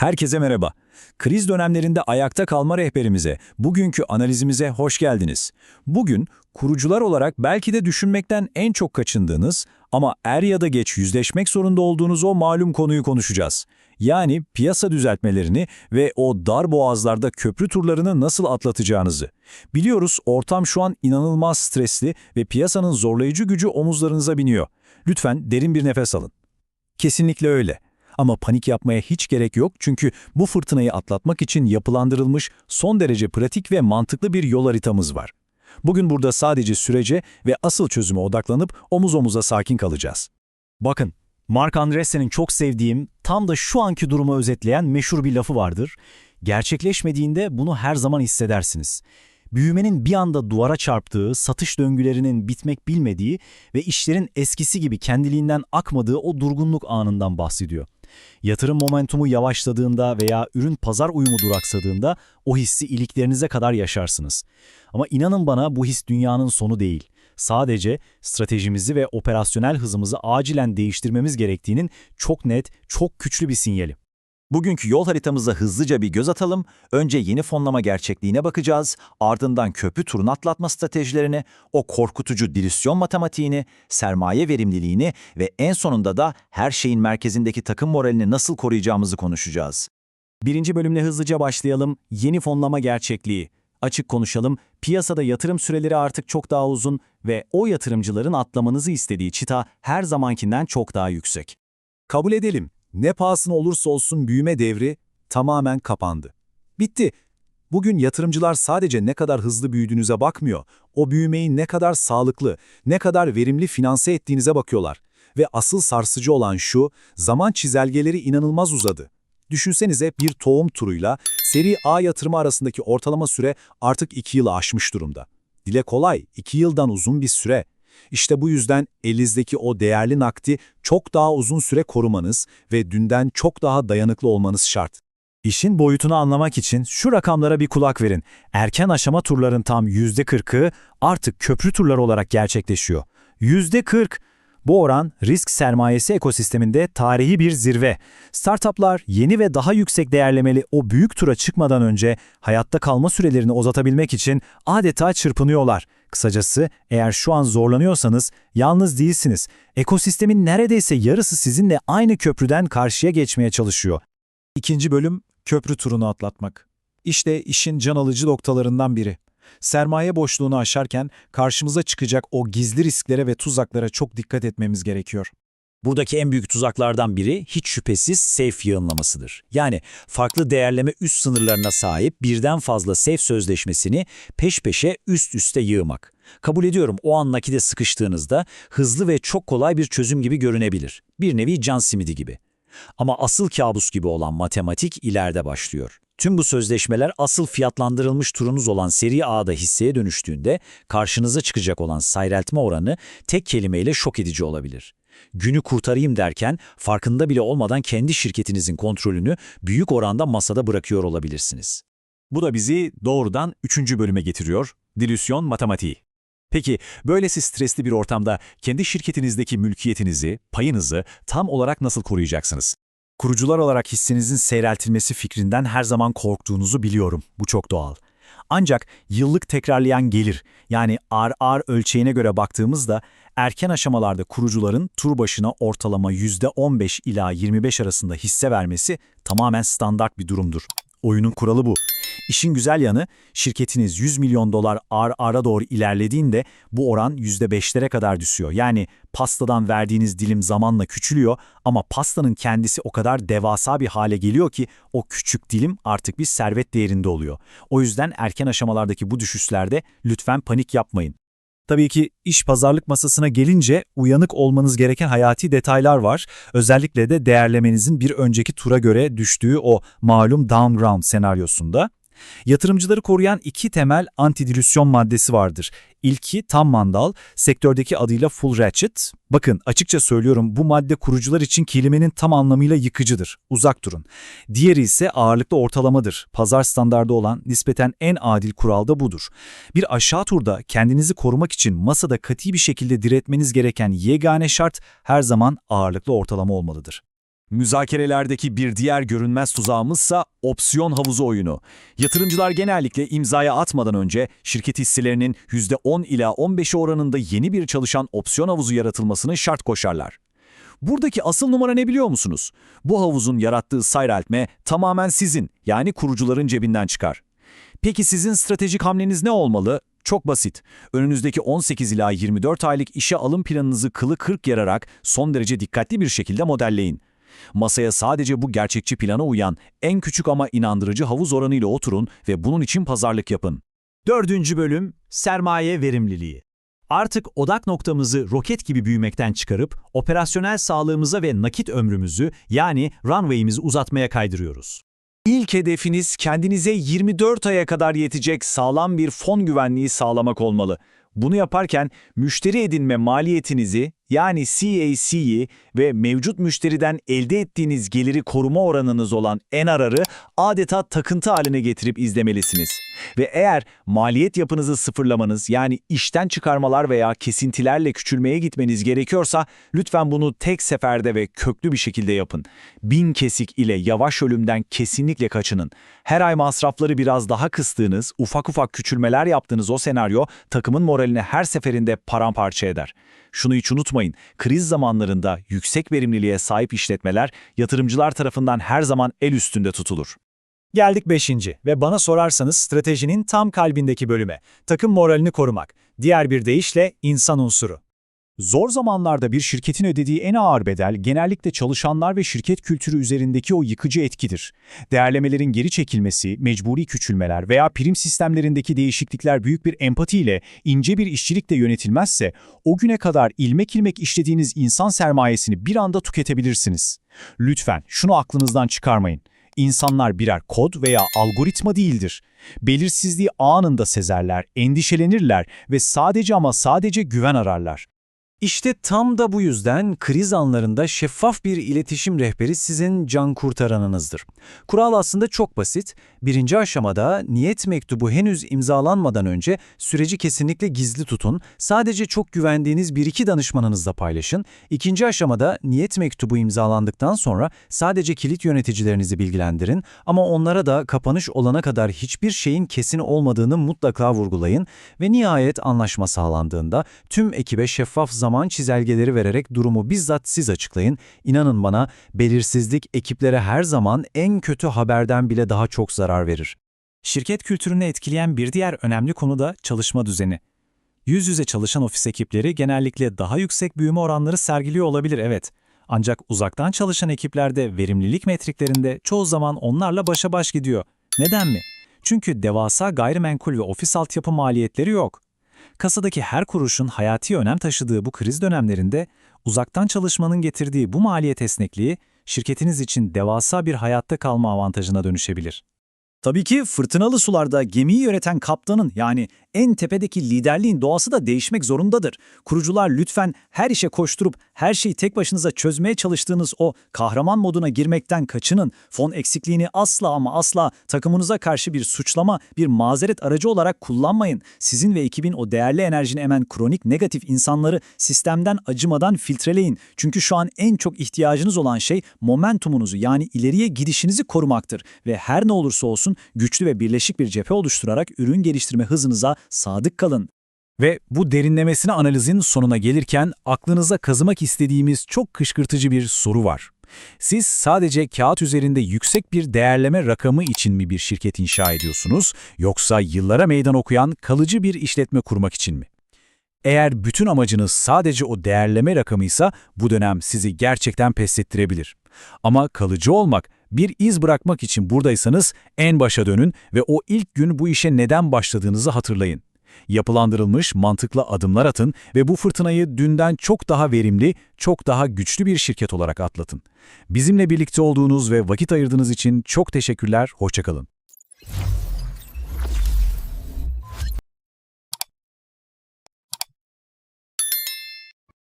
Herkese merhaba. Kriz dönemlerinde ayakta kalma rehberimize, bugünkü analizimize hoş geldiniz. Bugün kurucular olarak belki de düşünmekten en çok kaçındığınız ama er ya da geç yüzleşmek zorunda olduğunuz o malum konuyu konuşacağız. Yani piyasa düzeltmelerini ve o dar boğazlarda köprü turlarını nasıl atlatacağınızı. Biliyoruz ortam şu an inanılmaz stresli ve piyasanın zorlayıcı gücü omuzlarınıza biniyor. Lütfen derin bir nefes alın. Kesinlikle öyle. Ama panik yapmaya hiç gerek yok çünkü bu fırtınayı atlatmak için yapılandırılmış son derece pratik ve mantıklı bir yol haritamız var. Bugün burada sadece sürece ve asıl çözüme odaklanıp omuz omuza sakin kalacağız. Bakın, Mark Andreessen'in çok sevdiğim, tam da şu anki durumu özetleyen meşhur bir lafı vardır. Gerçekleşmediğinde bunu her zaman hissedersiniz. Büyümenin bir anda duvara çarptığı, satış döngülerinin bitmek bilmediği ve işlerin eskisi gibi kendiliğinden akmadığı o durgunluk anından bahsediyor. Yatırım momentumu yavaşladığında veya ürün pazar uyumu duraksadığında o hissi iliklerinize kadar yaşarsınız. Ama inanın bana bu his dünyanın sonu değil. Sadece stratejimizi ve operasyonel hızımızı acilen değiştirmemiz gerektiğinin çok net, çok güçlü bir sinyali. Bugünkü yol haritamıza hızlıca bir göz atalım. Önce yeni fonlama gerçekliğine bakacağız, ardından köprü turunu atlatma stratejilerini, o korkutucu dilüsyon matematiğini, sermaye verimliliğini ve en sonunda da her şeyin merkezindeki takım moralini nasıl koruyacağımızı konuşacağız. Birinci bölümle hızlıca başlayalım. Yeni fonlama gerçekliği. Açık konuşalım, piyasada yatırım süreleri artık çok daha uzun ve o yatırımcıların atlamanızı istediği çıta her zamankinden çok daha yüksek. Kabul edelim. Ne pahasına olursa olsun büyüme devri tamamen kapandı. Bitti. Bugün yatırımcılar sadece ne kadar hızlı büyüdüğünüze bakmıyor, o büyümeyi ne kadar sağlıklı, ne kadar verimli finanse ettiğinize bakıyorlar. Ve asıl sarsıcı olan şu, zaman çizelgeleri inanılmaz uzadı. Düşünsenize bir tohum turuyla seri A yatırımı arasındaki ortalama süre artık 2 yılı aşmış durumda. Dile kolay, 2 yıldan uzun bir süre. İşte bu yüzden elinizdeki o değerli nakdi çok daha uzun süre korumanız ve dünden çok daha dayanıklı olmanız şart. İşin boyutunu anlamak için şu rakamlara bir kulak verin. Erken aşama turların tam %40'ı artık köprü turları olarak gerçekleşiyor. %40! Bu oran risk sermayesi ekosisteminde tarihi bir zirve. Startuplar yeni ve daha yüksek değerlemeli o büyük tura çıkmadan önce hayatta kalma sürelerini uzatabilmek için adeta çırpınıyorlar. Kısacası eğer şu an zorlanıyorsanız yalnız değilsiniz. Ekosistemin neredeyse yarısı sizinle aynı köprüden karşıya geçmeye çalışıyor. İkinci bölüm, köprü turunu atlatmak. İşte işin can alıcı noktalarından biri. Sermaye boşluğunu aşarken karşımıza çıkacak o gizli risklere ve tuzaklara çok dikkat etmemiz gerekiyor. Buradaki en büyük tuzaklardan biri hiç şüphesiz safe yığınlamasıdır. Yani farklı değerleme üst sınırlarına sahip birden fazla safe sözleşmesini peş peşe üst üste yığmak. Kabul ediyorum, o an nakide sıkıştığınızda hızlı ve çok kolay bir çözüm gibi görünebilir. Bir nevi can simidi gibi. Ama asıl kabus gibi olan matematik ileride başlıyor. Tüm bu sözleşmeler asıl fiyatlandırılmış turunuz olan seri A'da hisseye dönüştüğünde karşınıza çıkacak olan seyreltme oranı tek kelimeyle şok edici olabilir. Günü kurtarayım derken farkında bile olmadan kendi şirketinizin kontrolünü büyük oranda masada bırakıyor olabilirsiniz. Bu da bizi doğrudan 3. bölüme getiriyor, dilüsyon matematiği. Peki, böylesi stresli bir ortamda kendi şirketinizdeki mülkiyetinizi, payınızı tam olarak nasıl koruyacaksınız? Kurucular olarak hissinizin seyreltilmesi fikrinden her zaman korktuğunuzu biliyorum. Bu çok doğal. Ancak yıllık tekrarlayan gelir, yani RR ölçeğine göre baktığımızda erken aşamalarda kurucuların tur başına ortalama %15 ila 25 arasında hisse vermesi tamamen standart bir durumdur. Oyunun kuralı bu. İşin güzel yanı, şirketiniz 100 milyon dolar RR'a doğru ilerlediğinde bu oran %5'lere kadar düşüyor. Yani pastadan verdiğiniz dilim zamanla küçülüyor ama pastanın kendisi o kadar devasa bir hale geliyor ki o küçük dilim artık bir servet değerinde oluyor. O yüzden erken aşamalardaki bu düşüşlerde lütfen panik yapmayın. Tabii ki iş pazarlık masasına gelince uyanık olmanız gereken hayati detaylar var. Özellikle de değerlemenizin bir önceki tura göre düştüğü o malum down round senaryosunda. Yatırımcıları koruyan 2 temel antidilüsyon maddesi vardır. İlki tam mandal, sektördeki adıyla full ratchet. Bakın, açıkça söylüyorum, bu madde kurucular için kelimenin tam anlamıyla yıkıcıdır. Uzak durun. Diğeri ise ağırlıklı ortalamadır. Pazar standardı olan nispeten en adil kural da budur. Bir aşağı turda kendinizi korumak için masada katı bir şekilde diretmeniz gereken yegane şart her zaman ağırlıklı ortalama olmalıdır. Müzakerelerdeki bir diğer görünmez tuzağımızsa opsiyon havuzu oyunu. Yatırımcılar genellikle imzaya atmadan önce şirket hisselerinin %10 ila 15'i oranında yeni bir çalışan opsiyon havuzu yaratılmasını şart koşarlar. Buradaki asıl numara ne biliyor musunuz? Bu havuzun yarattığı seyreltme tamamen sizin, yani kurucuların cebinden çıkar. Peki sizin stratejik hamleniz ne olmalı? Çok basit. Önünüzdeki 18 ila 24 aylık işe alım planınızı kılı kırk yararak son derece dikkatli bir şekilde modelleyin. Masaya sadece bu gerçekçi plana uyan, en küçük ama inandırıcı havuz oranıyla oturun ve bunun için pazarlık yapın. 4. bölüm sermaye verimliliği. Artık odak noktamızı roket gibi büyümekten çıkarıp operasyonel sağlığımıza ve nakit ömrümüzü yani runway'imizi uzatmaya kaydırıyoruz. İlk hedefiniz kendinize 24 aya kadar yetecek sağlam bir fon güvenliği sağlamak olmalı. Bunu yaparken müşteri edinme maliyetinizi, yani CAC'yi ve mevcut müşteriden elde ettiğiniz geliri koruma oranınız olan NRR'ı adeta takıntı haline getirip izlemelisiniz. Ve eğer maliyet yapınızı sıfırlamanız, yani işten çıkarmalar veya kesintilerle küçülmeye gitmeniz gerekiyorsa lütfen bunu tek seferde ve köklü bir şekilde yapın. 1000 kesik ile yavaş ölümden kesinlikle kaçının. Her ay masrafları biraz daha kıstığınız, ufak ufak küçülmeler yaptığınız o senaryo takımın moralini her seferinde paramparça eder. Şunu hiç unutmayın, kriz zamanlarında yüksek verimliliğe sahip işletmeler yatırımcılar tarafından her zaman el üstünde tutulur. Geldik 5. ve bana sorarsanız stratejinin tam kalbindeki bölüme, takım moralini korumak. Diğer bir deyişle insan unsuru. Zor zamanlarda bir şirketin ödediği en ağır bedel genellikle çalışanlar ve şirket kültürü üzerindeki o yıkıcı etkidir. Değerlemelerin geri çekilmesi, mecburi küçülmeler veya prim sistemlerindeki değişiklikler büyük bir empatiyle, ince bir işçilikle yönetilmezse o güne kadar ilmek ilmek işlediğiniz insan sermayesini bir anda tüketebilirsiniz. Lütfen şunu aklınızdan çıkarmayın. İnsanlar birer kod veya algoritma değildir. Belirsizliği anında sezerler, endişelenirler ve sadece ama sadece güven ararlar. İşte tam da bu yüzden kriz anlarında şeffaf bir iletişim rehberi sizin can kurtaranınızdır. Kural aslında çok basit. 1. aşamada niyet mektubu henüz imzalanmadan önce süreci kesinlikle gizli tutun. Sadece çok güvendiğiniz 1-2 danışmanınızla paylaşın. 2. aşamada niyet mektubu imzalandıktan sonra sadece kilit yöneticilerinizi bilgilendirin ama onlara da kapanış olana kadar hiçbir şeyin kesin olmadığını mutlaka vurgulayın ve nihayet anlaşma sağlandığında tüm ekibe şeffaf zaman çizelgeleri vererek durumu bizzat siz açıklayın. İnanın bana, belirsizlik ekiplere her zaman en kötü haberden bile daha çok zarar verir. Şirket kültürünü etkileyen bir diğer önemli konu da çalışma düzeni. Yüz yüze çalışan ofis ekipleri genellikle daha yüksek büyüme oranları sergiliyor olabilir, evet. Ancak uzaktan çalışan ekiplerde verimlilik metriklerinde çoğu zaman onlarla başa baş gidiyor. Neden mi? Çünkü devasa gayrimenkul ve ofis altyapı maliyetleri yok. Kasadaki her kuruşun hayati önem taşıdığı bu kriz dönemlerinde uzaktan çalışmanın getirdiği bu maliyet esnekliği şirketiniz için devasa bir hayatta kalma avantajına dönüşebilir. Tabii ki fırtınalı sularda gemiyi yöneten kaptanın, yani en tepedeki liderliğin doğası da değişmek zorundadır. Kurucular lütfen her işe koşturup her şeyi tek başınıza çözmeye çalıştığınız o kahraman moduna girmekten kaçının. Fon eksikliğini asla ama asla takımınıza karşı bir suçlama, bir mazeret aracı olarak kullanmayın. Sizin ve ekibin o değerli enerjini emen kronik negatif insanları sistemden acımadan filtreleyin. Çünkü şu an en çok ihtiyacınız olan şey momentumunuzu, yani ileriye gidişinizi korumaktır. Ve her ne olursa olsun güçlü ve birleşik bir cephe oluşturarak ürün geliştirme hızınıza sadık kalın. Ve bu derinlemesine analizin sonuna gelirken aklınıza kazımak istediğimiz çok kışkırtıcı bir soru var. Siz sadece kağıt üzerinde yüksek bir değerleme rakamı için mi bir şirket inşa ediyorsunuz, yoksa yıllara meydan okuyan kalıcı bir işletme kurmak için mi? Eğer bütün amacınız sadece o değerleme rakamıysa bu dönem sizi gerçekten pes ettirebilir. Ama kalıcı olmak, bir iz bırakmak için buradaysanız en başa dönün ve o ilk gün bu işe neden başladığınızı hatırlayın. Yapılandırılmış, mantıklı adımlar atın ve bu fırtınayı dünden çok daha verimli, çok daha güçlü bir şirket olarak atlatın. Bizimle birlikte olduğunuz ve vakit ayırdığınız için çok teşekkürler, hoşça kalın.